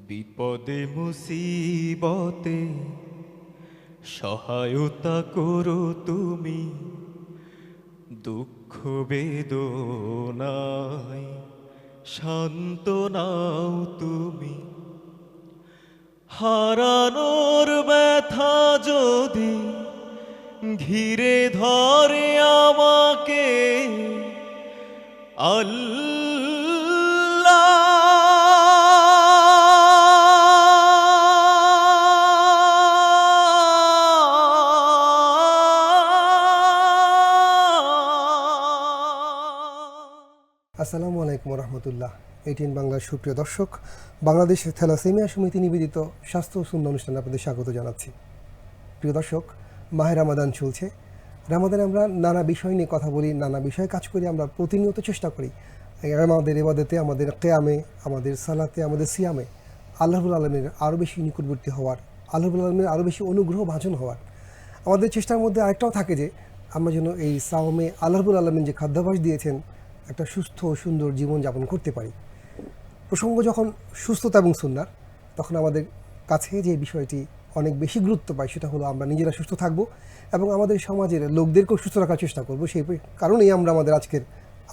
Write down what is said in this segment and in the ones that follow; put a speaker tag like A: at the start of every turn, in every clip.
A: বিপদে মুসিবতে সহায়তা করো তুমি, দুঃখ বেদনায় শান্ত নাও তুমি। হারানোর ব্যথা যদি ঘিরে ধরে আমাকে,
B: আসসালামু আলাইকুম রহমতুল্লাহ। এটিএন বাংলার সুপ্রিয় দর্শক, বাংলাদেশ থ্যালাসেমিয়া সমিতি নিবেদিত স্বাস্থ্য ও সুন্দর অনুষ্ঠানে আপনাদের স্বাগত জানাচ্ছি। প্রিয় দর্শক, মাহে রামাদান চলছে। রামাদানে আমরা নানা বিষয় নিয়ে কথা বলি, নানা বিষয়ে কাজ করি। আমরা প্রতিনিয়ত চেষ্টা করি আমাদের ইবাদতে, আমাদের কেয়ামে, আমাদের সালাতে, আমাদের সিয়ামে আল্লাহ রাব্বুল আলামিনের আরও বেশি নিকটবর্তী হওয়ার, আল্লাহ রাব্বুল আলামিনের আরও বেশি অনুগ্রহ ভাজন হওয়ার। আমাদের চেষ্টার মধ্যে আরেকটাও থাকে যে আমরা যেন এই সাওমে আল্লাহ রাব্বুল আলামিন যে খাদ্যাভ্যাস দিয়েছেন একটা সুস্থ ও সুন্দর জীবনযাপন করতে পারি। প্রসঙ্গ যখন সুস্থতা এবং সুন্নাহ, তখন আমাদের কাছে যে বিষয়টি অনেক বেশি গুরুত্ব পায় সেটা হলো আমরা নিজেরা সুস্থ থাকব এবং আমাদের সমাজের লোকদেরকেও সুস্থ রাখার চেষ্টা করব। সেই কারণেই আমরা আমাদের আজকের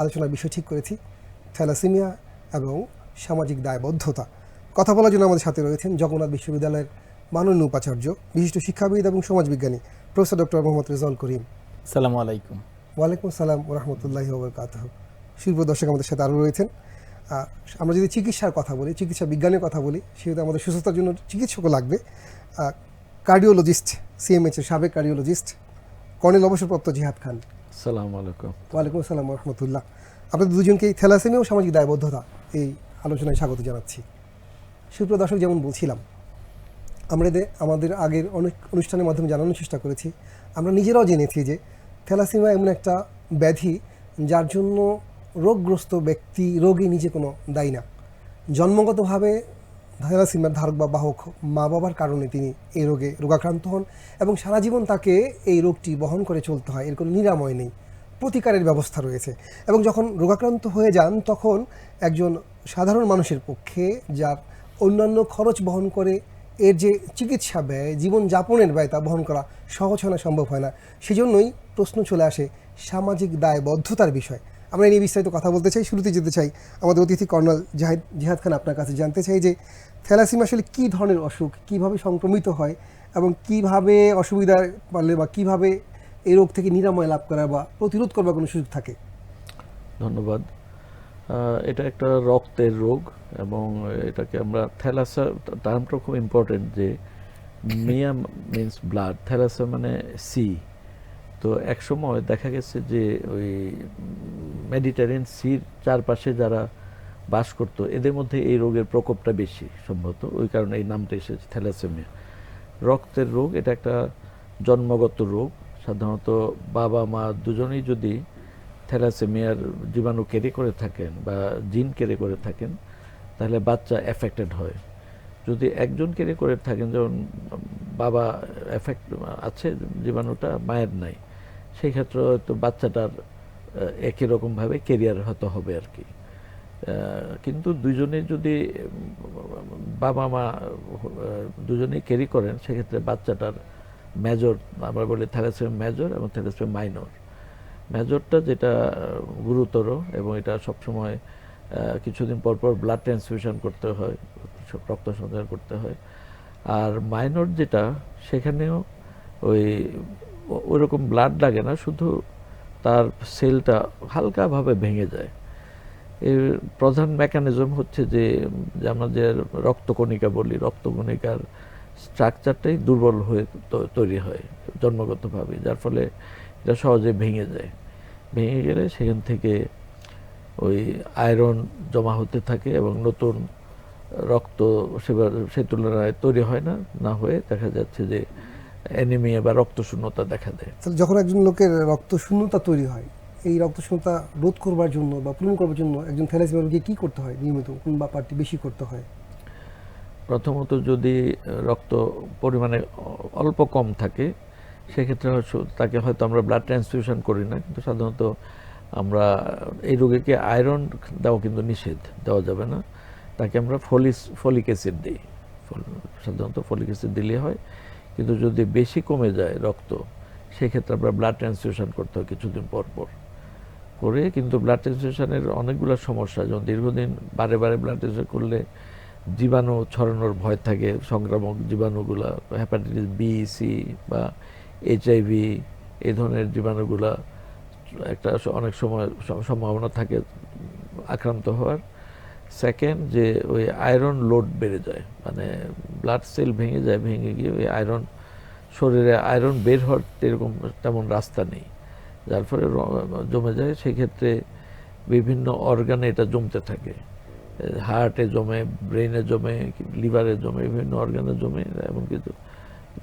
B: আলোচনার বিষয় ঠিক করেছি থ্যালাসেমিয়া এবং সামাজিক দায়বদ্ধতা। কথা বলার জন্য আমাদের সাথে রয়েছেন জগন্নাথ বিশ্ববিদ্যালয়ের মাননীয় উপাচার্য, বিশিষ্ট শিক্ষাবিদ এবং সমাজবিজ্ঞানী প্রফেসর ডক্টর মোহাম্মদ রেজাউল করিম।
C: আসসালামু আলাইকুম।
B: ওয়ালাইকুম আসসালাম ওয়া রাহমাতুল্লাহি ওয়া বারাকাতুহু। শিল্প দর্শক আমাদের সাথে আরও রয়েছেন। আমরা যদি চিকিৎসার কথা বলি, চিকিৎসা বিজ্ঞানের কথা বলি, সেহেতু আমাদের সুস্থতার জন্য চিকিৎসকও লাগবে। কার্ডিওলজিস্ট, সিএমএইচের সাবেক কার্ডিওলজিস্ট কর্নেল অবসরপ্রাপ্ত জিহাদ খান।
C: আসসালামু আলাইকুম।
B: ওয়ালাইকুম আসসালাম ওয়া রাহমাতুল্লাহ। আপনাদের দুজনকেই থ্যালাসেমিয়া ও সামাজিক দায়বদ্ধতা এই আলোচনায় স্বাগত জানাচ্ছি। শিল্প দর্শক, যেমন বলছিলাম, আমরা আমাদের আগের অনেক অনুষ্ঠানের মাধ্যমে জানানোর চেষ্টা করেছি, আমরা নিজেরাও জেনেছি যে থ্যালাসেমিয়া এমন একটা ব্যাধি যার জন্য রোগগ্রস্ত ব্যক্তি রোগী নিজে কোনো দায়ী না। জন্মগতভাবে থ্যালাসেমিয়ার ধারক বা বাহক মা বাবার কারণে তিনি এই রোগে রোগাক্রান্ত হন এবং সারা জীবন তাকে এই রোগটি বহন করে চলতে হয়। এর কোনো নিরাময় নেই, প্রতিকারের ব্যবস্থা রয়েছে। এবং যখন রোগাক্রান্ত হয়ে যান তখন একজন সাধারণ মানুষের পক্ষে, যার অন্যান্য খরচ বহন করে এর যে চিকিৎসা ব্যয়, জীবনযাপনের ব্যয়, তা বহন করা সহজ হয় না, সম্ভব হয় না। সেজন্যই প্রশ্ন চলে আসে সামাজিক দায়বদ্ধতার বিষয়। আমরা এই নিয়ে বিস্তারিত কথা বলতে চাই। শুরুতে যেতে চাই আমাদের অতিথি কর্নেল জিহাদ খান, আপনার কাছে জানতে চাই যে থ্যালাসেমিয়া আসলে কী ধরনের অসুখ, কীভাবে সংক্রমিত হয় এবং কীভাবে অসুবিধা পারলে বা কীভাবে এই রোগ থেকে নিরাময় লাভ করা বা প্রতিরোধ করবার কোনো সুযোগ থাকে?
C: ধন্যবাদ। এটা একটা রক্তের রোগ এবং এটাকে আমরা থ্যালাসা, টার্মটা খুব ইম্পর্টেন্ট যে মিয়া মিন্স ব্লাড, থ্যালাসা মানে সি। তো একসময় দেখা গেছে যে ওই মেডিটেরিয়ান সির চারপাশে যারা বাস করতো এদের মধ্যে এই রোগের প্রকোপটা বেশি সম্ভবত, ওই কারণে এই নামটা এসেছে থ্যালাসেমিয়া। রক্তের রোগ, এটা একটা জন্মগত রোগ। সাধারণত বাবা মা দুজনেই যদি থ্যালাসেমিয়ার জীবাণু ক্যারি করে থাকেন বা জিন ক্যারি করে থাকেন তাহলে বাচ্চা এফেক্টেড হয়। যদি একজন ক্যারি করে থাকেন, যেমন বাবা এফেক্ট আছে জীবাণুটা, মায়ের নাই, সেই ক্ষেত্রে হয়তো বাচ্চাটার একই রকমভাবে ক্যারিয়ার হয়তো হবে আর কি। কিন্তু দুজনে যদি বাবা মা দুজনেই ক্যারি করেন সেক্ষেত্রে বাচ্চাটার মেজর, আমরা বলি থ্যালাসেমিয়া মেজর এবং থ্যালাসেমিয়া মাইনর। মেজরটা যেটা গুরুতর এবং এটা সবসময় কিছুদিন পর পর ব্লাড ট্রান্সফিউশন করতে হয়, রক্ত সঞ্চার করতে হয়। আর মাইনর যেটা, সেখানেও ওইরকম ব্লাড লাগে না, শুধু তার সেলটা হালকাভাবে ভেঙে যায়। এর প্রধান মেকানিজম হচ্ছে যে আমাদের রক্তকণিকা বলি, রক্তকণিকার স্ট্রাকচারটাই দুর্বল হয়ে তৈরি হয় জন্মগতভাবে, যার ফলে এটা সহজে ভেঙে যায়। ভেঙে গেলে সেখান থেকে ওই আয়রন জমা হতে থাকে এবং নতুন রক্ত সে তুলনায় তৈরি হয় না, না হয়ে দেখা যাচ্ছে যে অ্যানিমিয়া বা রক্তশূন্যতা দেখা দেয়।
B: তাহলে যখন একজন লোকের রক্তশূন্যতা তৈরি হয়, এই রক্তশূন্যতা রোধ করবার জন্য বা পূরণ করবার জন্য একজন থ্যালাসেমিয়া রোগীকে কী করতে হয়? নিয়মিত কোন ব্যাপারটি বেশি করতে হয়?
C: প্রথমত যদি রক্ত পরিমাণে অল্প কম থাকে সেক্ষেত্রে তাকে হয়তো আমরা ব্লাড ট্রান্সফিউশন করি না, কিন্তু সাধারণত আমরা এই রোগীকে আয়রন দেওয়া কিন্তু নিষেধ, দেওয়া যাবে না। তাকে আমরা ফলিক অ্যাসিড দিই। সাধারণত ফলিক অ্যাসিড দিলে হয়, কিন্তু যদি বেশি কমে যায় রক্ত, সেক্ষেত্রে আমরা ব্লাড ট্রান্সফিউশন করতে হয় কিছুদিন পর পর করে। কিন্তু ব্লাড ট্রান্সফিউশনের অনেকগুলো সমস্যা, যেমন দীর্ঘদিন বারে বারে ব্লাড ট্রান্সফিউশন করলে জীবাণু ছড়ানোর ভয় থাকে, সংক্রামক জীবাণুগুলা, হেপাটাইটিস বি, সি বা HIV এই ধরনের জীবাণুগুলা একটা অনেক সময় সম্ভাবনা থাকে আক্রান্ত হওয়ার। সেকেন্ড, যে ওই আয়রন লোড বেড়ে যায়, মানে ব্লাড সেল ভেঙে যায়, ভেঙে গিয়ে ওই আয়রন শরীরে আয়রন বের হওয়ার এরকম তেমন রাস্তা নেই, যার ফলে জমে যায়। সেক্ষেত্রে বিভিন্ন অর্গানে এটা জমতে থাকে, হার্টে জমে, ব্রেনে জমে, লিভারে জমে, বিভিন্ন অর্গানে জমে, এমন কিছু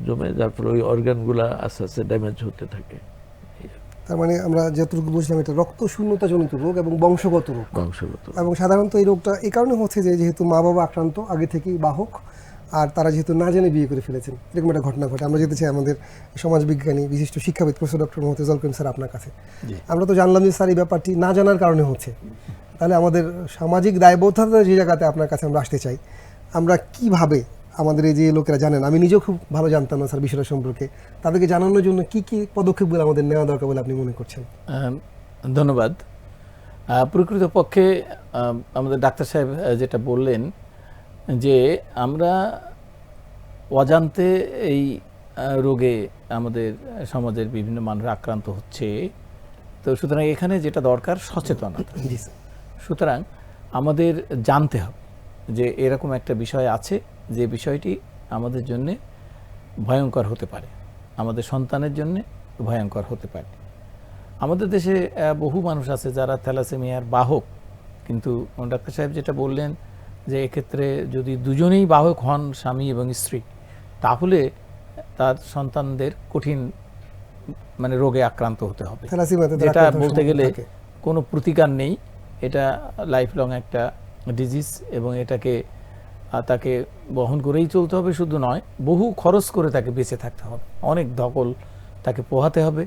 C: জমে, যার ফলে ওই অর্গানগুলা আস্তে আস্তে ড্যামেজ হতে থাকে।
B: তার মানে আমরা যতটুকু বুঝলাম এটা রক্ত শূন্যতাজনিত রোগ এবং বংশগত রোগ।
C: বংশগত।
B: এবং সাধারণত এই রোগটা এই কারণে হচ্ছে যে যেহেতু মা বাবা আক্রান্ত আগে থেকেই বাহক, আর তারা যেহেতু না জেনে বিয়ে করে ফেলেছেন, এরকম একটা ঘটনা ঘটে। আমরা যেতে চাই আমাদের সমাজবিজ্ঞানী বিশিষ্ট শিক্ষাবিদ প্রফেসর ডক্টর মোহাম্মদ করিম স্যার আপনার কাছে। আমরা তো জানলাম যে স্যার এই ব্যাপারটি না জানার কারণে হচ্ছে, তাহলে আমাদের সামাজিক দায়বদ্ধতা যে জায়গাতে আপনার কাছে আমরা আসতে চাই, আমরা কিভাবে আমাদের এই যে লোকেরা জানেন, আমি নিজেও খুব ভালো জানতাম না স্যার বিষয়টা সম্পর্কে, তাদেরকে জানানোর জন্য কি কি পদক্ষেপগুলো আমাদের নেওয়া দরকার বলে আপনি মনে করছেন?
D: ধন্যবাদ। প্রকৃতপক্ষে আমাদের ডাক্তার সাহেব যেটা বললেন যে আমরা অজান্তে এই রোগে আমাদের সমাজের বিভিন্ন মানুষ আক্রান্ত হচ্ছে, তো সুতরাং এখানে যেটা দরকার সচেতনতা। সুতরাং আমাদের জানতে হবে যে এরকম একটা বিষয় আছে, যে বিষয়টি আমাদের জন্য ভয়ঙ্কর হতে পারে, আমাদের সন্তানের জন্য ভয়ঙ্কর হতে পারে। আমাদের দেশে বহু মানুষ আছে যারা থ্যালাসেমিয়ার বাহক, কিন্তু ডাক্তার সাহেব যেটা বললেন যে এক্ষেত্রে যদি দুজনেই বাহক হন, স্বামী এবং স্ত্রী, তাহলে তার সন্তানদের কঠিন মানে রোগে আক্রান্ত হতে হবে, যেটা বলতে গেলে কোনো প্রতিকার নেই। এটা লাইফ লং একটা ডিজিজ এবং এটাকে তাকে বহন করেই চলতে হবে, শুধু নয় বহু খরচ করে তাকে বেঁচে থাকতে হবে, অনেক ধকল তাকে পোহাতে হবে।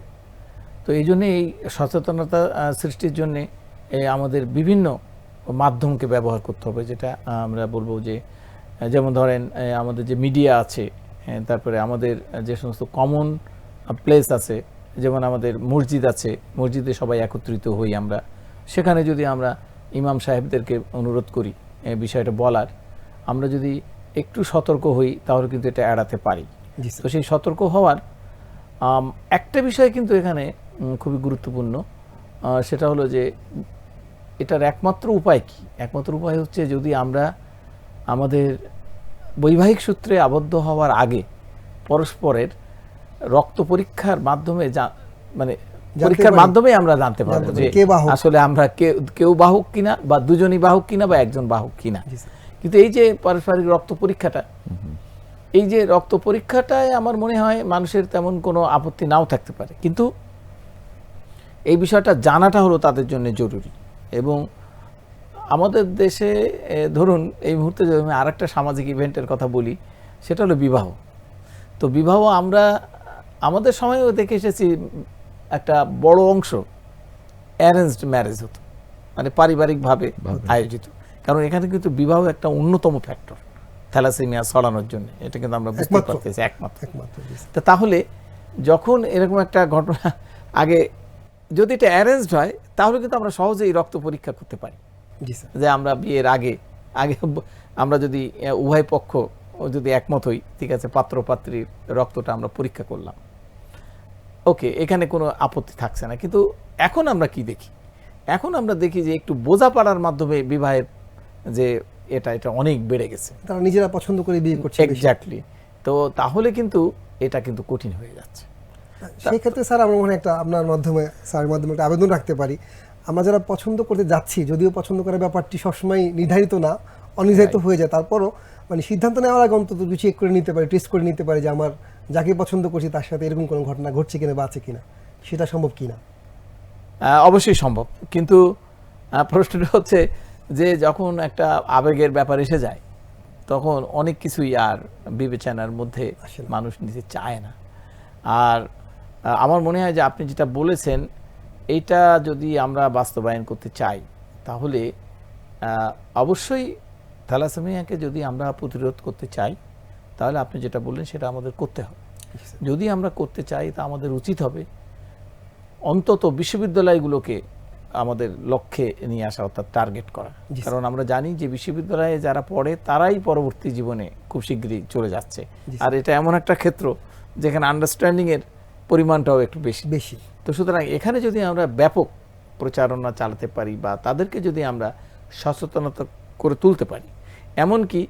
D: তো এই জন্যে এই সচেতনতা সৃষ্টির জন্যে আমাদের বিভিন্ন মাধ্যমকে ব্যবহার করতে হবে, যেটা আমরা বলবো যে যেমন ধরেন আমাদের যে মিডিয়া আছে, তারপরে আমাদের যে সমস্ত কমন প্লেস আছে, যেমন আমাদের মসজিদ আছে, মসজিদে সবাই একত্রিত হই আমরা, সেখানে যদি আমরা ইমাম সাহেবদেরকে অনুরোধ করি বিষয়টা বলার, আমরা যদি একটু সতর্ক হই তাহলে কিন্তু এটা এড়াতে পারি। তো সেই সতর্ক হওয়ার একটা বিষয় কিন্তু এখানে খুবই গুরুত্বপূর্ণ, সেটা হলো যে এটার একমাত্র উপায় কি? একমাত্র উপায় হচ্ছে যদি আমরা আমাদের বৈবাহিক সূত্রে আবদ্ধ হওয়ার আগে পরস্পরের রক্ত পরীক্ষার মাধ্যমে মানে পরীক্ষার মাধ্যমে আমরা জানতে পারবো যে আসলে আমরা কেউ বাহক কিনা, বা দুজনই বাহক কিনা, বা একজন বাহক কিনা। কিন্তু এই যে পারস্পরিক রক্ত পরীক্ষাটা, এই যে রক্ত পরীক্ষাটায় আমার মনে হয় মানুষের তেমন কোনো আপত্তি নাও থাকতে পারে, কিন্তু এই বিষয়টা জানাটা হলো তাদের জন্য জরুরি। এবং আমাদের দেশে ধরুন এই মুহূর্তে যদি আমি আরেকটা সামাজিক ইভেন্টের কথা বলি, সেটা হলো বিবাহ। তো বিবাহ আমরা আমাদের সময়ও দেখে এসেছি একটা বড় অংশ অ্যারেঞ্জড ম্যারেজ হতো, মানে পারিবারিকভাবে আয়োজিত, কারণ এখানে কিন্তু বিবাহ একটা অন্যতম ফ্যাক্টর থ্যালাসেমিয়া ছড়ানোর জন্য, এটা কিন্তু আমরা বুঝতে পারতেছি একমাত্র। তাহলে যখন এরকম একটা ঘটনা আগে যদি এটা অ্যারেঞ্জড হয়, তাহলে কিন্তু আমরা সহজেই রক্ত পরীক্ষা করতে পারি, যে আমরা বিয়ের আগে আমরা যদি উভয় পক্ষ যদি একমত হই, ঠিক আছে, পাত্র পাত্রীর রক্তটা আমরা পরীক্ষা করলাম, ওকে, এখানে কোনো আপত্তি থাকছে না। কিন্তু এখন আমরা কি দেখি? এখন আমরা দেখি যে একটু বোঝাপড়ার মাধ্যমে বিবাহের যে এটা অনেক বেড়ে গেছে,
B: তারা নিজেরা পছন্দ করে বিয়ে করছে।
D: এক্স্যাক্টলি। তো তাহলে কিন্তু এটা কিন্তু কঠিন হয়ে যাচ্ছে।
B: সেই ক্ষেত্রে স্যার আমরা মনে একটা আপনার মাধ্যমে, স্যারের মাধ্যমে একটা আবেদন রাখতে পারি, আমরা যারা পছন্দ করতে যাচ্ছি, যদিও পছন্দ করার ব্যাপারটি সবসময় নির্ধারিত না, অনির্ধারিত হয়ে যায়, তারপরও মানে সিদ্ধান্ত নেওয়ার আগে অন্তত চেক করে নিতে পারি, টেস্ট করে নিতে পারি যে আমার যাকে পছন্দ করছি তার সাথে এরকম কোনো ঘটনা ঘটছে কিনা বা আছে কিনা, সেটা সম্ভব কিনা।
D: অবশ্যই সম্ভব, কিন্তু প্রশ্নটা হচ্ছে যে যখন একটা আবেগের ব্যাপার এসে যায়, তখন অনেক কিছুই আর বিবেচনার মধ্যে মানুষ নিতে চায় না। আর আমার মনে হয় যে আপনি যেটা বলেছেন, এইটা যদি আমরা বাস্তবায়ন করতে চাই, তাহলে অবশ্যই থ্যালাসেমিয়াকে যদি আমরা প্রতিরোধ করতে চাই তাহলে আপনি যেটা বললেন সেটা আমাদের করতে হবে। যদি আমরা করতে চাই তা আমাদের উচিত হবে অন্তত বিশ্ববিদ্যালয়গুলোকে আমাদের লক্ষ্যে নিয়ে আসা, অর্থাৎ টার্গেট করা। কারণ আমরা জানি যে বিশ্ববিদ্যালয়ে যারা পড়ে তারাই পরবর্তী জীবনে খুব শীঘ্রই চলে যাচ্ছে, আর এটা এমন একটা ক্ষেত্র যেখানে আন্ডারস্ট্যান্ডিং এর পরিমাণটাও একটু বেশি। তো সুতরাং এখানে যদি আমরা ব্যাপক প্রচারণা চালাতে পারি বা তাদেরকে যদি আমরা সচেতনতা করে তুলতে পারি, এমনকি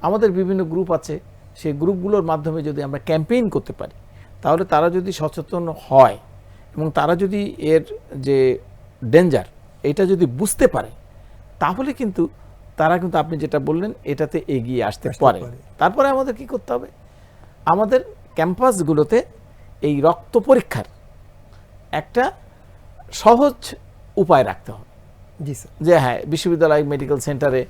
D: আমাদের বিভিন্ন গ্রুপ আছে, সেই গ্রুপগুলোর মাধ্যমে যদি আমরা ক্যাম্পেইন করতে পারি, তাহলে তারা যদি সচেতন হয় এবং তারা যদি এর যে ডেঞ্জার এটা যদি বুঝতে পারে, তাহলে কিন্তু তারা কিন্তু আপনি যেটা বললেন এটাতে এগিয়ে আসতে পারে। তারপরে আমাদের কি করতে হবে, আমাদের ক্যাম্পাসগুলোতে এই রক্ত পরীক্ষার একটা সহজ উপায় রাখতে হবে।
B: জি স্যার।
D: যে হ্যাঁ, বিশ্ববিদ্যালয় মেডিকেল সেন্টারে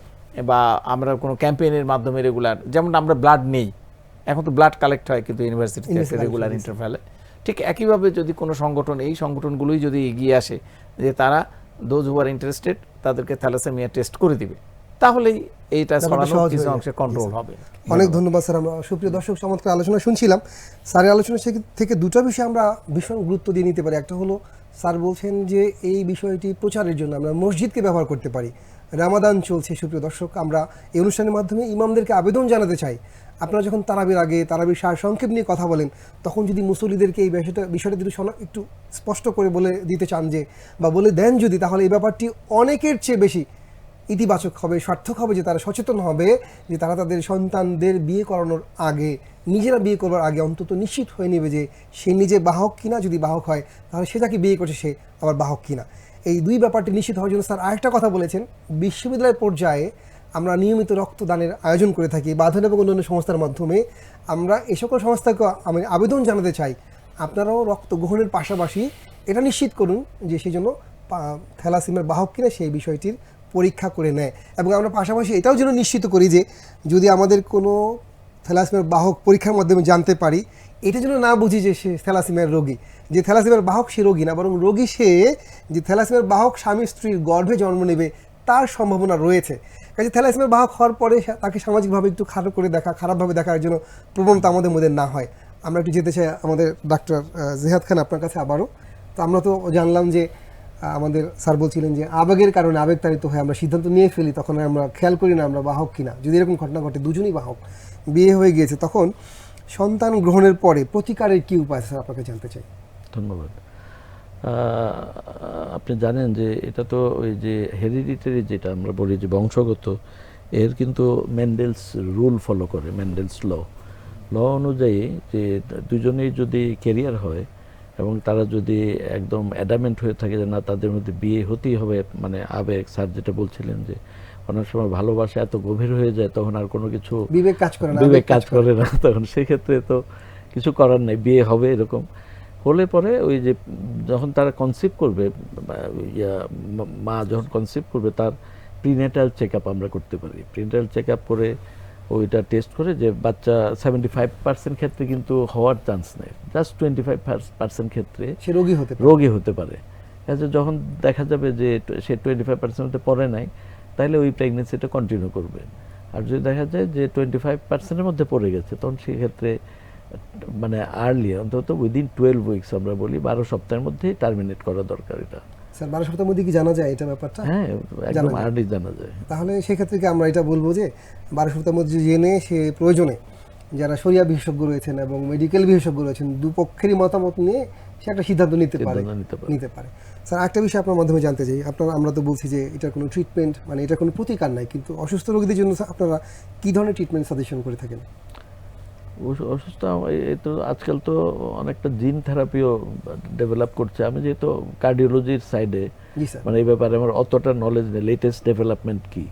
D: বা আমরা কোনো ক্যাম্পেইনের মাধ্যমে রেগুলার, যেমন আমরা ব্লাড নেই, এখন তো ব্লাড কালেক্ট হয় কিন্তু ইউনিভার্সিটিতে রেগুলার ইন্টারভ্যালে, ঠিক একইভাবে যদি কোনো সংগঠন, এই সংগঠনগুলোই যদি এগিয়ে আসে যে তারা দোজ হু আর ইন্টারেস্টেড তাদেরকে থ্যালাসেমিয়া টেস্ট করে দিবে, তাহলেই এইটা কিছু অংশে কন্ট্রোল হবে।
B: অনেক ধন্যবাদ স্যার। আমরা সুপ্রিয় দর্শক চমৎকার আলোচনা শুনছিলাম। স্যারের আলোচনা থেকে দুটো বিষয় আমরা ভীষণ গুরুত্ব দিয়ে নিতে পারি। একটা হলো স্যার বলছেন যে এই বিষয়টি প্রচারের জন্য আমরা মসজিদকে ব্যবহার করতে পারি। রামাদান চলছে সুপ্রিয় দর্শক, আমরা এই অনুষ্ঠানের মাধ্যমে ইমামদেরকে আবেদন জানাতে চাই, আপনারা যখন তারাবির আগে তারাবির সারসংক্ষেপ নিয়ে কথা বলেন, তখন যদি মুসল্লিদেরকে এই বিষয়টা যদি একটু স্পষ্ট করে বলে দিতে চান যে, বা বলে দেন যদি, তাহলে এই ব্যাপারটি অনেকের চেয়ে বেশি ইতিবাচক হবে, সার্থক হবে, যে তারা সচেতন হবে যে তারা তাদের সন্তানদের বিয়ে করানোর আগে, নিজেরা বিয়ে করবার আগে অন্তত নিশ্চিত হয়ে নেবে যে সে নিজে বাহক কিনা, যদি বাহক হয় তাহলে সে যাকে বিয়ে করছে সে আবার বাহক কিনা। এই দুই ব্যাপারটি নিশ্চিত হওয়ার জন্য স্যার আরেকটা কথা বলেছেন, বিশ্ববিদ্যালয় পর্যায়ে আমরা নিয়মিত রক্তদানের আয়োজন করে থাকি, বাঁধন এবং অন্যান্য সংস্থার মাধ্যমে। আমরা এই সকল সংস্থাকে আমি আবেদন জানাতে চাই, আপনারাও রক্ত গ্রহণের পাশাপাশি এটা নিশ্চিত করুন যে সেই জন্য থ্যালাসেমিয়ার বাহক কিনা সেই বিষয়টির পরীক্ষা করে নেয়। এবং আমরা পাশাপাশি এটাও যেন নিশ্চিত করি যে যদি আমাদের কোনো থ্যালাসেমিয়ার বাহক পরীক্ষার মাধ্যমে জানতে পারি, এটা যেন না বুঝি যে সে থ্যালাসেমিয়ার রোগী, যে থ্যালাসেমিয়ার বাহক সে রোগী না, বরং রোগী সে যে থ্যালাসেমিয়ার বাহক স্বামী স্ত্রীর গর্ভে জন্ম নেবে তার সম্ভাবনা রয়েছে। কাজে থ্যালাসেমিয়ার বাহক হওয়ার পরে তাকে সামাজিকভাবে একটু খারাপভাবে দেখার জন্য প্রবণতা আমাদের মধ্যে না হয়। আমরা একটু যেতে চাই আমাদের ডাক্তার জেহাদ খান আপনার কাছে আবারও। তো আমরা তো জানলাম যে আমাদের স্যার বলছিলেন যে আবেগের কারণে আবেগতাড়িত হয়ে আমরা সিদ্ধান্ত নিয়ে ফেলি, তখন আমরা খেয়াল করি না আমরা বাহক কিনা। যদি এরকম ঘটনা ঘটে, দুজনই বাহক, বিয়ে হয়ে গিয়েছে, তখন সন্তান গ্রহণের পরে প্রতিকারের কি উপায় স্যার আপনাকে জানতে চাই।
C: ধন্যবাদ। আপনি জানেন যে এটা তো ওই যে হেরিডিটারি, যেটা আমরা বলি যে বংশগত, এর কিন্তু মেন্ডেলস রুল ফলো করে, মেন্ডেলস ল অনুযায়ী যে দুজনেই যদি ক্যারিয়ার হয় এবং তারা যদি একদম অ্যাডামেন্ট হয়ে থাকে যে না তাদের মধ্যে বিয়ে হতেই হবে, মানে আবেগ, স্যার যেটা বলছিলেন যে অনেক সময় ভালোবাসা এত গভীর হয়ে যায় তখন আর কোনো কিছু
B: বিবেক কাজ করে না,
C: তখন সেক্ষেত্রে তো কিছু করার নেই, বিয়ে হবে। এরকম হলে পরে ওই যে যখন তারা কনসিভ করবে, মা যখন কনসিভ করবে, তার প্রিনেটাল চেক আপ আমরা করতে পারি। প্রিনেটাল চেক আপ করে ওইটা টেস্ট করে যে বাচ্চা 75% ক্ষেত্রে কিন্তু হওয়ার চান্স নেই, জাস্ট 25% ক্ষেত্রে
B: সে রোগী হতে পারে।
C: যখন দেখা যাবে যে সে 25% পরে নাই, তাহলে ওই প্রেগনেন্সিটা কন্টিনিউ করবে। আর যদি দেখা যায় যে 25%-এর মধ্যে পড়ে গেছে, তখন সেক্ষেত্রে মানে আর্লি, অন্তত উইদিন 12 উইকস আমরা বলি, 12 সপ্তাহের মধ্যে টার্মিনেট করা দরকার। এটা
B: স্যার 12 সপ্তাহের মধ্যে কি জানা যায় এটা ব্যাপারটা?
C: হ্যাঁ, একদম আর্লি জানা যায়।
B: তাহলে সেক্ষেত্রে কি আমরা এটা বলবো যে 12 সপ্তাহের মধ্যে জেনে সে প্রয়োজনে যারা শরিয়া বিশেষজ্ঞ রয়েছেন এবং মেডিকেল বিশেষজ্ঞ রয়েছেন, দুপক্ষেরই মতামত নিয়ে সে একটা সিদ্ধান্ত নিতে পারে। স্যার একটা বিষয় আপনার মাধ্যমে জানতে চাই, আমরা তো বলছি যে এটার কোনো ট্রিটমেন্ট, মানে এটার কোনো প্রতিকার নাই, কিন্তু অসুস্থ রোগীদের জন্য আপনারা কী ধরনের ট্রিটমেন্ট সাজেশন করে থাকেন?
C: অসুস্থ তো আজকাল তো অনেকটা জিন থেরাপিও ডেভেলপ করছে। আমি যেহেতু কার্ডিওলজির সাইডে, মানে এই ব্যাপারে আমার অতটা নলেজ নেই, লেটেস্ট ডেভেলপমেন্ট কি,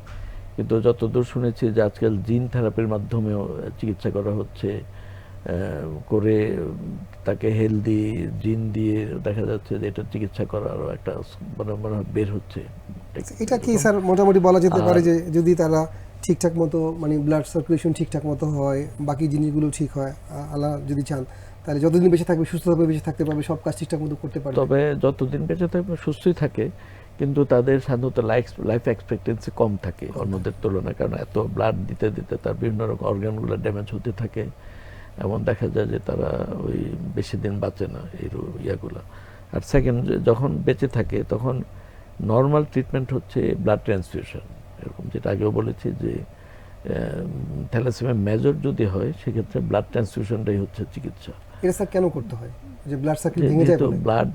C: কিন্তু যতদূর শুনেছি যে আজকাল জিন থেরাপির মাধ্যমেও চিকিৎসা করা হচ্ছে, করে তাকে হেলদি জিন দিয়ে দেখা যাচ্ছে যে এটা চিকিৎসা করারও একটা মানে বের হচ্ছে।
B: এটা কি স্যার মোটামুটি বলা যেতে পারে যে যদি তারা ঠিকঠাক মতো, মানে ব্লাড সার্কুলেশন ঠিকঠাক মতো হয়, বাকি জিনিসগুলো ঠিক হয়, আল্লাহ যদি চান, তাহলে যতদিন বেঁচে থাকবে সুস্থভাবে বেঁচে থাকতে পারবে, সব কাজ ঠিকঠাক মতো করতে পারবে।
C: তবে যতদিন বেঁচে থাকবে সুস্থই থাকে, কিন্তু তাদের সাধারণত লাইফ এক্সপেক্টেন্সি কম থাকে অন্যদের তুলনায়, কারণ এত ব্লাড দিতে দিতে তার বিভিন্ন রকম অর্গানগুলো ড্যামেজ হতে থাকে, এমন দেখা যায় যে তারা ওই বেশি দিন বাঁচে না এই ইয়াগুলো। আর সেকেন্ড, যখন বেঁচে থাকে তখন নর্মাল ট্রিটমেন্ট হচ্ছে ব্লাড ট্রান্সফিউশন, এরকম যেটা আগেও বলেছি যে থ্যালাসেমিয়া মেজর যদি হয় সেক্ষেত্রে ব্লাড ট্রান্সফিউশনটাই হচ্ছে চিকিৎসা।
B: এটা স্যার কেন করতে হয়? যে ব্লাড সার্কেল ভেঙে যায়
C: যেহেতু
B: বলে?
C: ব্লাড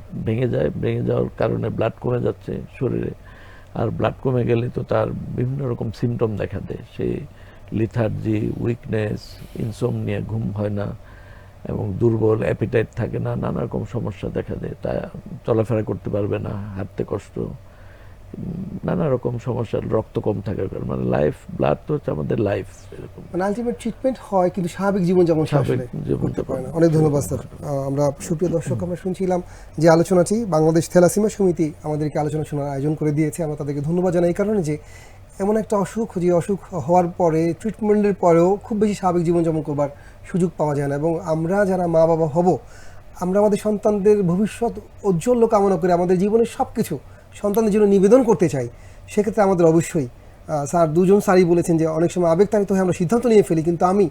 C: ভেঙে যাওয়ার কারণে ব্লাড কমে যাচ্ছে শরীরে, আর ব্লাড কমে গেলে তো তার বিভিন্ন রকম সিমটম দেখা দেয়, সেই লিথার্জি, উইকনেস, ইনসোমনিয়া, ঘুম হয় না এবং দুর্বল, অ্যাপিটাইট থাকে না, নানা রকম সমস্যা দেখা দেয়, তা চলাফেরা করতে পারবে না, হাঁটতে কষ্ট, নানা রকম সমস্যা, রক্ত কম থাকার কারণে, মানে লাইফ, ব্লাড তো হচ্ছে আমাদের লাইফ, এরকম
B: মানে আলটিমেট ট্রিটমেন্ট হয় কিন্তু স্বাভাবিক জীবন যেমন
C: স্বাভাবিক জীবনটা
B: পারে না। অনেক ধন্যবাদ স্যার। আমরা সুপ্রিয় দর্শক, আমরা শুনছিলাম যে আলোচনাটি বাংলাদেশ থ্যালাসেমিয়া সমিতি আমাদেরকে আলোচনা শোনার আয়োজন করে দিয়েছে। আমরা তাদেরকে ধন্যবাদ জানাই এই কারণে যে এমন একটা অসুখ, যে অসুখ হওয়ার পরে ট্রিটমেন্টের পরেও খুব বেশি স্বাভাবিক জীবনযাপন করবার সুযোগ পাওয়া যায় না, এবং আমরা যারা মা বাবা হব, আমরা আমাদের সন্তানদের ভবিষ্যৎ উজ্জ্বল কামনা করে আমাদের জীবনের সব কিছু সন্তানদের জন্য নিবেদন করতে চাই। সেক্ষেত্রে আমাদের অবশ্যই স্যার, দুজন স্যারই বলেছেন যে অনেক সময় আবেগতাড়িত হয়ে আমরা সিদ্ধান্ত নিয়ে ফেলি, কিন্তু আমি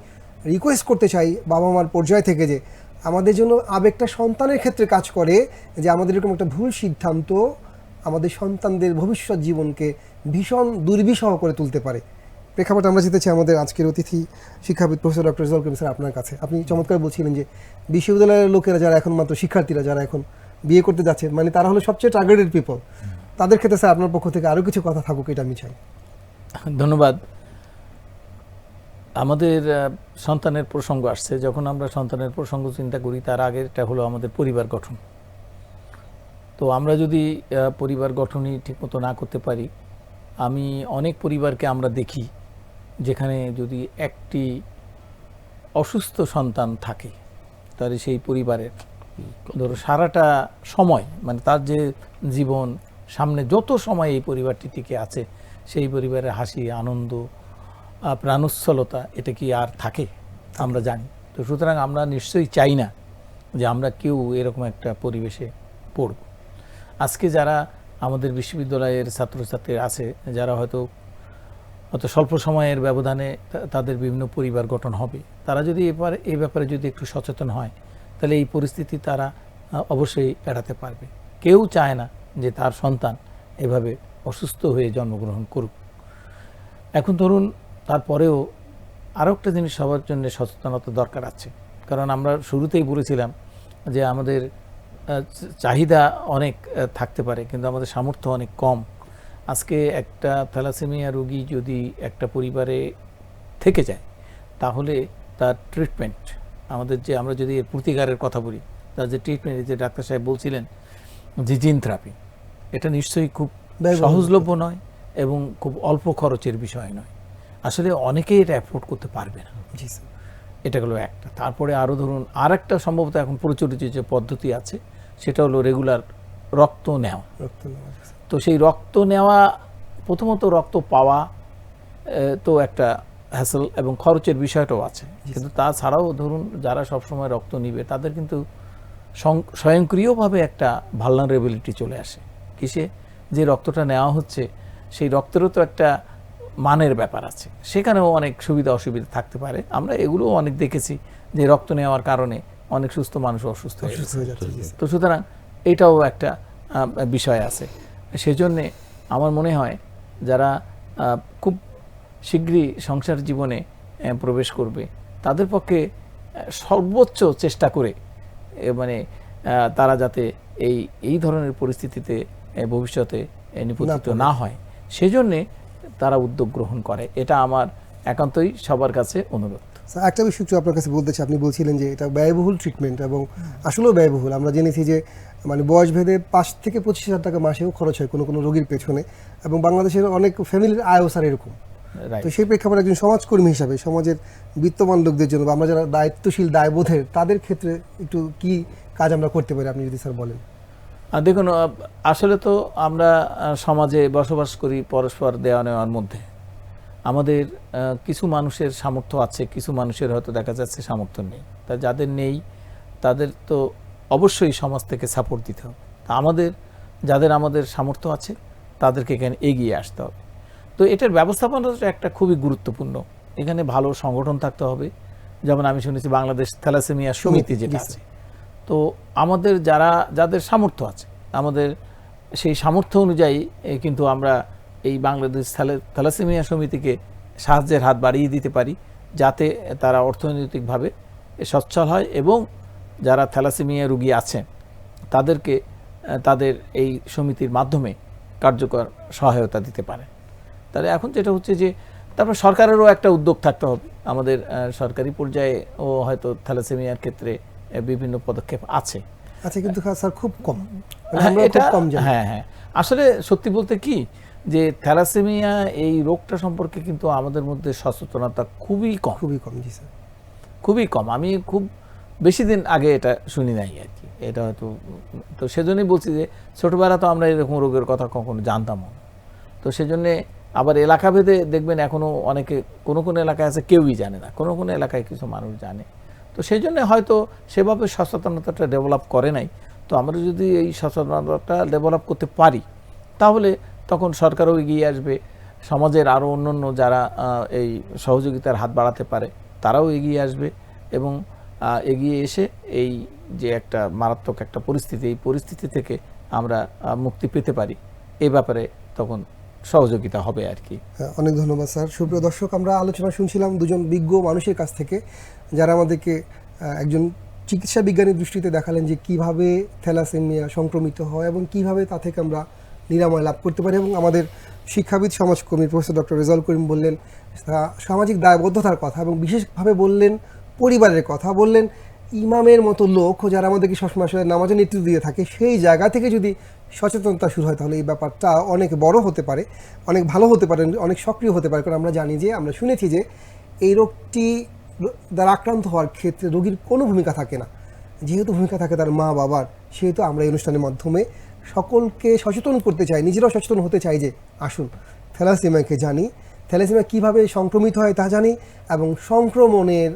B: রিকোয়েস্ট করতে চাই বাবা মার পর্যায় থেকে যে আমাদের জন্য আবেগটা সন্তানের ক্ষেত্রে কাজ করে, যে আমাদের এরকম একটা ভুল সিদ্ধান্ত আমাদের সন্তানদের ভবিষ্যৎ জীবনকে ভীষণ দুর্বিষহ করে তুলতে পারে। প্রেক্ষাপটে আমরা যেতে চাই আমাদের আজকের অতিথি শিক্ষাবিদ professor doctor Rezaul Karim sir আপনার কাছে। আপনি চমৎকার বলছিলেন যে বিশ্ববিদ্যালয়ের লোকেরা যারা এখন মাত্র শিক্ষার্থীরা যারা এখন বিয়ে করতে যাচ্ছে, মানে তারা হলো সবচেয়ে টার্গেটেড পিপল, তাদের ক্ষেত্রে স্যার আপনার পক্ষ থেকে আরও কিছু কথা থাকুক, এটা আমি চাই।
D: ধন্যবাদ। আমাদের সন্তানের প্রসঙ্গ আসছে, যখন আমরা সন্তানের প্রসঙ্গ চিন্তা করি তার আগেরটা হলো আমাদের পরিবার গঠন। তো আমরা যদি পরিবার গঠনই ঠিকমতো না করতে পারি, আমি অনেক পরিবারকে আমরা দেখি যেখানে যদি একটি অসুস্থ সন্তান থাকে, তাহলে সেই পরিবারের ধরো সারাটা সময়, মানে তার যে জীবন সামনে যত সময় এই পরিবারটি টিকে আছে, সেই পরিবারের হাসি, আনন্দ, প্রাণোচ্ছলতা, এটা কি আর থাকে? আমরা জানি। তো সুতরাং আমরা নিশ্চয়ই চাই না যে আমরা কেউ এরকম একটা পরিবেশে পড়ব। আজকে যারা আমাদের বিশ্ববিদ্যালয়ের ছাত্রছাত্রী আছে, যারা হয়তো স্বল্প সময়ের ব্যবধানে তাদের বিভিন্ন পরিবার গঠন হবে, তারা যদি এই ব্যাপারে যদি একটু সচেতন হয়, তাহলে এই পরিস্থিতি তারা অবশ্যই এড়াতে পারবে। কেউ চায় না যে তার সন্তান এভাবে অসুস্থ হয়ে জন্মগ্রহণ করুক। এখন ধরুন, তারপরেও আরও একটা জিনিস সবার জন্য সচেতনতা দরকার আছে, কারণ আমরা শুরুতেই বলেছিলাম যে আমাদের চাহিদা অনেক থাকতে পারে, কিন্তু আমাদের সামর্থ্য অনেক কম। আজকে একটা থ্যালাসেমিয়া রোগী যদি একটা পরিবারে থেকে যায়, তাহলে তার ট্রিটমেন্ট, আমরা যদি এর প্রতিকারের কথা বলি, তার যে ট্রিটমেন্ট, যে ডাক্তার সাহেব বলছিলেন যে জিন থেরাপি, এটা নিশ্চয়ই খুব সহজলভ্য নয় এবং খুব অল্প খরচের বিষয় নয়। আসলে অনেকেই এটা অ্যাফোর্ড করতে পারবে না।
B: জি স্যার।
D: এটা হলো একটা। তারপরে আরও ধরুন আর একটা সম্ভবত এখন প্রচলিত যে পদ্ধতি আছে, সেটা হলো রেগুলার রক্ত নেওয়া। তো সেই রক্ত নেওয়া, প্রথমত রক্ত পাওয়া তো একটা হ্যাসেল এবং খরচের বিষয়টাও আছে, কিন্তু তাছাড়াও ধরুন যারা সবসময় রক্ত নিবে, তাদের কিন্তু স্বয়ংক্রিয়ভাবে একটা ভালনারেবিলিটি চলে আসে। কিসে? যে রক্তটা নেওয়া হচ্ছে, সেই রক্তেরও তো একটা মানের ব্যাপার আছে, সেখানেও অনেক সুবিধা অসুবিধা থাকতে পারে। আমরা এগুলোও অনেক দেখেছি যে রক্ত নেওয়ার কারণে অনেক সুস্থ মানুষ অসুস্থ হয়ে যাচ্ছে। তো সুতরাং এটাও একটা বিষয় আছে। সেজন্যে আমার মনে হয় যারা খুব শীঘ্রই সংসার জীবনে প্রবেশ করবে, তাদের পক্ষে সর্বোচ্চ চেষ্টা করে মানে তারা যাতে এই ধরনের পরিস্থিতিতে ভবিষ্যতে নিপতিত না হয়, সেজন্যে তারা উদ্যোগ গ্রহণ করে। এটা আমার একান্তই সবার কাছে অনুরোধ।
B: একটা বিষয় একটু আপনার কাছে বলতে চাই, আপনি বলছিলেন যে এটা ব্যয়বহুল ট্রিটমেন্ট, এবং আসলেও ব্যয়বহুল। আমরা জেনেছি যে মানে বয়স ভেদে 5 থেকে 25,000 টাকা মাসেও খরচ হয় কোনো কোনো রোগীর পেছনে, এবং বাংলাদেশের অনেক ফ্যামিলির আয়ও স্যার এরকম। তো সেই প্রেক্ষাপটে একজন সমাজকর্মী হিসাবে সমাজের বিত্তমান লোকদের জন্য, বা আমরা যারা দায়িত্বশীল, দায়বোধের, তাদের ক্ষেত্রে একটু কি কাজ আমরা করতে পারি, আপনি যদি স্যার বলেন।
D: দেখুন, আসলে তো আমরা সমাজে বসবাস করি পরস্পর দেওয়া নেওয়ার মধ্যে। আমাদের কিছু মানুষের সামর্থ্য আছে, কিছু মানুষের হয়তো দেখা যাচ্ছে সামর্থ্য নেই। তা যাদের নেই তাদের তো অবশ্যই সমাজ থেকে সাপোর্ট দিতে হবে। তা আমাদের সামর্থ্য আছে, তাদেরকে এখানে এগিয়ে আসতে হবে। তো এটার ব্যবস্থাপনাটা একটা খুবই গুরুত্বপূর্ণ। এখানে ভালো সংগঠন থাকতে হবে, যেমন আমি শুনেছি বাংলাদেশ থ্যালাসেমিয়া সমিতি যেটা আছে। তো আমাদের যাদের সামর্থ্য আছে, আমাদের সেই সামর্থ্য অনুযায়ী কিন্তু আমরা এই বাংলাদেশ থ্যালাসেমিয়া সমিতিকে সাহায্যের হাত বাড়িয়ে দিতে পারি, যাতে তারা অর্থনৈতিকভাবে সচ্ছল হয় এবং যারা থ্যালাসেমিয়া রোগী আছেন তাদেরকে তাদের এই সমিতির মাধ্যমে কার্যকর সহায়তা দিতে পারে। তাহলে এখন যেটা হচ্ছে যে তারপর সরকারেরও একটা উদ্যোগ থাকতে হবে। আমাদের সরকারি পর্যায়ে ও হয়তো থ্যালাসেমিয়ার ক্ষেত্রে বিভিন্ন পদক্ষেপ আছে।
B: আচ্ছা, কিন্তু স্যার খুব কম,
D: হ্যাঁ,
B: আমরা
D: এটা
B: খুব কম জানি।
D: হ্যাঁ, আসলে সত্যি বলতে কি যে থ্যালাসেমিয়া এই রোগটা সম্পর্কে কিন্তু আমাদের মধ্যে সচেতনতা খুবই কম,
B: খুবই কম। জি স্যার,
D: খুবই কম। আমি খুব বেশি দিন আগে এটা শুনি নাই আর কি। এটা হয়তো, তো সেজন্যই বলছি যে ছোটবেলা তো আমরা এরকম রোগের কথা কখনো জানতাম না। তো সেজন্যে আবার এলাকাভেদে দেখবেন এখনো অনেকে কোনো এলাকায় আছে কেউই জানে না, কোনো এলাকায় কিছু মানুষ জানে। তো সেই জন্য হয়তো সেভাবে সচেতনতাটা ডেভেলপ করে নাই। তো আমরা যদি এই সচেতনতাটা ডেভেলপ করতে পারি তাহলে তখন সরকারও এগিয়ে আসবে, সমাজের আরও অন্যান্য যারা এই সহযোগিতার হাত বাড়াতে পারে তারাও এগিয়ে আসবে এবং এগিয়ে এসে এই যে একটা মারাত্মক একটা পরিস্থিতি, এই পরিস্থিতি থেকে আমরা মুক্তি পেতে পারি, এই ব্যাপারে তখন সহযোগিতা হবে আর কি।
B: অনেক ধন্যবাদ স্যার। সুপ্রিয় দর্শক, আমরা আলোচনা শুনছিলাম দুজন বিজ্ঞ মানুষের কাছ থেকে, যারা আমাদেরকে একজন চিকিৎসা বিজ্ঞানীর দৃষ্টিতে দেখালেন যে কিভাবে থ্যালাসেমিয়া সংক্রমিত হয় এবং কিভাবে তা থেকে আমরা নিরাময় লাভ করতে পারি। এবং আমাদের শিক্ষাবিদ সমাজকর্মী প্রফেসর ডক্টর রেজাউল করিম বললেন সামাজিক দায়বদ্ধতার কথা এবং বিশেষভাবে বললেন পরিবারের কথা, বললেন ইমামের মতো লোক যারা আমাদেরকে সবসময় আসলে নামাজের নেতৃত্ব দিয়ে থাকে, সেই জায়গা থেকে যদি সচেতনতা শুরু হয় তাহলে এই ব্যাপারটা অনেক বড় হতে পারে, অনেক ভালো হতে পারে, অনেক সক্রিয় হতে পারে। কারণ আমরা জানি যে, আমরা শুনেছি যে এই রোগটি দ্বারা আক্রান্ত হওয়ার ক্ষেত্রে রোগীর কোনো ভূমিকা থাকে না, যেহেতু ভূমিকা থাকে তার মা বাবার, সেহেতু আমরা এই অনুষ্ঠানের মাধ্যমে সকলকে সচেতন করতে চাই, নিজেরাও সচেতন হতে চাই যে আসুন থ্যালাসেমিয়াকে জানি, থ্যালাসেমিয়া কীভাবে সংক্রমিত হয় তা জানি এবং সংক্রমণের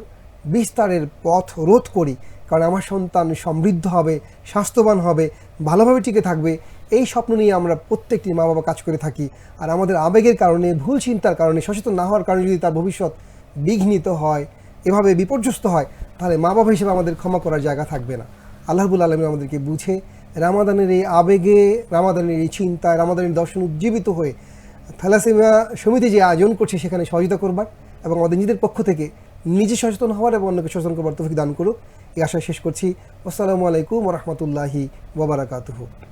B: বিস্তারের পথ রোধ করি। কারণ আমার সন্তান সমৃদ্ধ হবে, স্বাস্থ্যবান হবে, ভালোভাবে টিকে থাকবে, এই স্বপ্ন নিয়ে আমরা প্রত্যেকটি মা বাবা কাজ করে থাকি। আর আমাদের আবেগের কারণে, ভুল চিন্তার কারণে, সচেতন না হওয়ার কারণে যদি তার ভবিষ্যৎ বিঘ্নিত হয়, এভাবে বিপর্যস্ত হয়, তাহলে মা বাবা হিসেবে আমাদের ক্ষমা করার জায়গা থাকবে না। আল্লাহ রাব্বুল আলামিন আমাদেরকে বুঝে রামাদানের এই আবেগে, রামাদানের এই চিন্তায়, রামাদানের দর্শন উজ্জীবিত হয়ে থ্যালাসেমিয়া সমিতি যে আয়োজন করছে সেখানে সহযোগিতা করবার এবং আমাদের নিজেদের পক্ষ থেকে নিজে সচেতন হওয়ার এবং অন্যকে সচেতন করবার তৌফিক দান করুক, এই আশা শেষ করছি। আসসালামু আলাইকুম ওয়া রাহমাতুল্লাহি ওয়া বারাকাতুহু।